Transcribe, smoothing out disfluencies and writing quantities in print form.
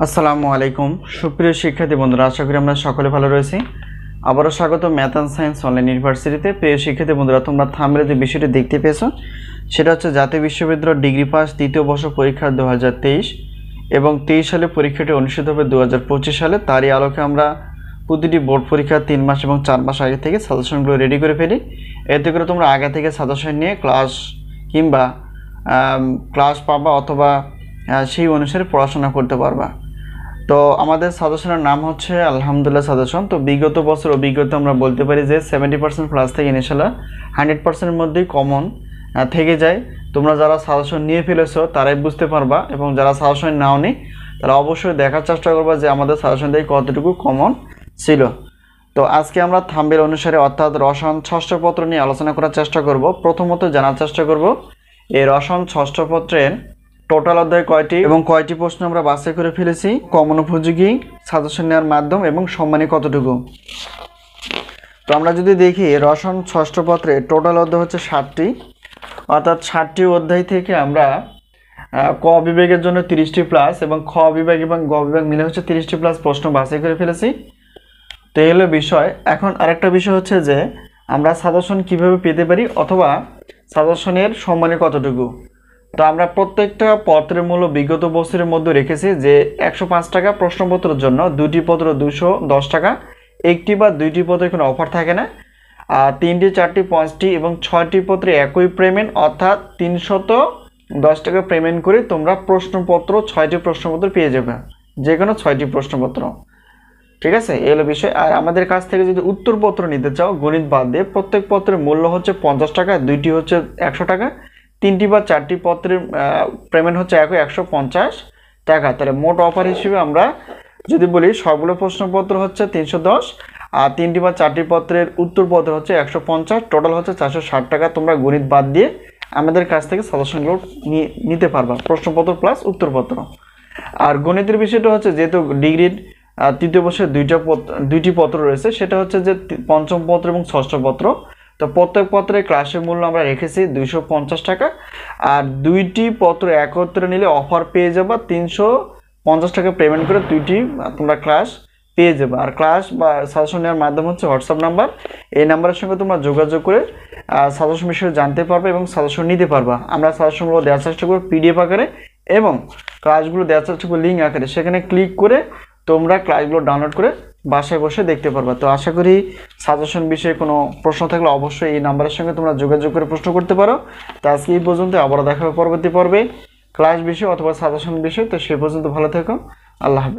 আসসালামু আলাইকুম সুপ্রিয় শিক্ষার্থী বন্ধুরা, আশা করি আমরা সকলে ভালো রয়েছি। আবারও স্বাগত ম্যাথ অ্যান্ড সায়েন্স অনলাইন ইউনিভার্সিটিতে। প্রিয় শিক্ষার্থী বন্ধুরা, তোমরা থাম্বনেলে যে বিষয়টি দেখতে পেয়েছো সেটা হচ্ছে জাতীয় বিশ্ববিদ্যালয় ডিগ্রি পাস দ্বিতীয় বর্ষ পরীক্ষা 2023 এবং 23 সালে পরীক্ষাটি অনুষ্ঠিত হবে 2025 সালে। তারই আলোকে আমরা প্রতিটি বোর্ড পরীক্ষা 3 মাস এবং 4 মাস আগে থেকে সাজেশনগুলো রেডি করে ফেলি। এতে করে তোমরা আগে থেকে সাজেশন নিয়ে ক্লাস পাবা অথবা সেই অনুসারে পড়াশোনা করতে পারবা। তো আমাদের সাজেশনের নাম হচ্ছে আলহামদুলিল্লাহ সাজেশন। তো বিগত বছর অভিজ্ঞতা আমরা বলতে পারি যে 70% প্লাস থেকে ইনশাআল্লাহ 100%-এর মধ্যেই কমন থেকে যায়। তোমরা যারা সাজেশন নিয়ে ফেলেছো তারাই বুঝতে পারবা, এবং যারা সাজেশন নাওনি তারা অবশ্যই দেখার চেষ্টা করবা যে আমাদের সাজেশন থেকে কতটুকু কমন ছিল। তো আজকে আমরা থাম্বনেল অনুসারে অর্থাৎ রসায়ন ষষ্ঠ পত্র নিয়ে আলোচনা করার চেষ্টা করব। প্রথমত জানার চেষ্টা করব এই রসায়ন ষষ্ঠ পত্রের টোটাল অধ্যায় কয়টি এবং কয়টি প্রশ্ন আমরা বাছাই করে ফেলেছি, কমন উপযোগী সাজেশন নেওয়ার মাধ্যম এবং সম্মানী কতটুকু। তো আমরা যদি দেখি রসায়ন ষষ্ঠ পত্রে টোটাল অধ্যায় হচ্ছে 7টি, অর্থাৎ 7টি অধ্যায় থেকে আমরা ক বিভাগের জন্য 30টি প্লাস এবং খ বিভাগ এবং গ বিভাগ মিলে হচ্ছে 30টি প্লাস প্রশ্ন বাছাই করে ফেলেছি। তো এই হলো বিষয়। এখন আরেকটা বিষয় হচ্ছে যে আমরা সাজেশন কিভাবে পেতে পারি অথবা সাজেশনের সম্মানী কতটুকু। তো আমরা প্রত্যেকটা পত্রের মূল্য বিগত বছরের মধ্যে রেখেছি যে 105 টাকা প্রশ্নপত্রের জন্য, 2টি পত্র 210 টাকা, একটি বা 2টি পত্রের কোনো অফার থাকে না। আর 3টি 4টি 5টি এবং 6টি পত্রে একই পেমেন্ট অর্থাৎ 310 টাকা পেমেন্ট করে তোমরা প্রশ্নপত্র 6টি প্রশ্নপত্র পেয়ে যাবে, যে কোনো 6টি প্রশ্নপত্র। ঠিক আছে, এই হলো বিষয়। আর আমাদের কাছ থেকে যদি উত্তরপত্র নিতে চাও গণিত বাদ দিয়ে, প্রত্যেক পত্রের মূল্য হচ্ছে 50 টাকা, 2টি হচ্ছে 100 টাকা, 3টি বা 4টি পত্রের পেমেন্ট হচ্ছে 150 টাকা। তাহলে মোট অফার হিসেবে আমরা যদি বলি সবগুলো প্রশ্নপত্র হচ্ছে 310 আর 3টি বা 4টি পত্রের উত্তরপত্র হচ্ছে 150, টোটাল হচ্ছে 460 টাকা। তোমরা গণিত বাদ দিয়ে আমাদের কাছ থেকে সাজেশনগুলো নিতে পারবা, প্রশ্নপত্র প্লাস উত্তরপত্র। আর গণিতের বিষয়টা হচ্ছে যেহেতু ডিগ্রির তৃতীয় বর্ষের 2টি পত্র রয়েছে, সেটা হচ্ছে যে পঞ্চম পত্র এবং ষষ্ঠ পত্র। তো প্রত্যেক পত্রের ক্লাসের মূল্য আমরা রেখেছি 250 টাকা, আর 2টি পত্র একত্রে নিলে অফার পেয়ে যাবা 350 টাকা পেমেন্ট করে 2টি তোমরা ক্লাস পেয়ে যাবে। আর ক্লাস বা সাজেশন নেওয়ার মাধ্যম হচ্ছে হোয়াটসঅ্যাপ নাম্বার, এই নাম্বারের সঙ্গে তোমরা যোগাযোগ করে সাজেশন বিষয়ে জানতে পারবে এবং সাজেশন নিতে পারবা। আমরা সাজেশনগুলো দেওয়ার চেষ্টা করব পিডিএফ আকারে এবং ক্লাসগুলো দেওয়ার চেষ্টা করব লিঙ্ক আকারে, সেখানে ক্লিক করে তোমরা ক্লাসগুলো ডাউনলোড করে বাসায় বসে দেখতে পারবা। তো আশা করি সাজেশন বিষয়ে কোনো প্রশ্ন থাকলে অবশ্যই এই নাম্বারের সঙ্গে তোমরা যোগাযোগ করে প্রশ্ন করতে পারো। তো আজকে এই পর্যন্ত, আবারও দেখা হবে পরবর্তী পর্বে ক্লাস বিষয় অথবা সাজেশন বিষয়। তো সে পর্যন্ত ভালো থেকো, আল্লাহ হাফেজ।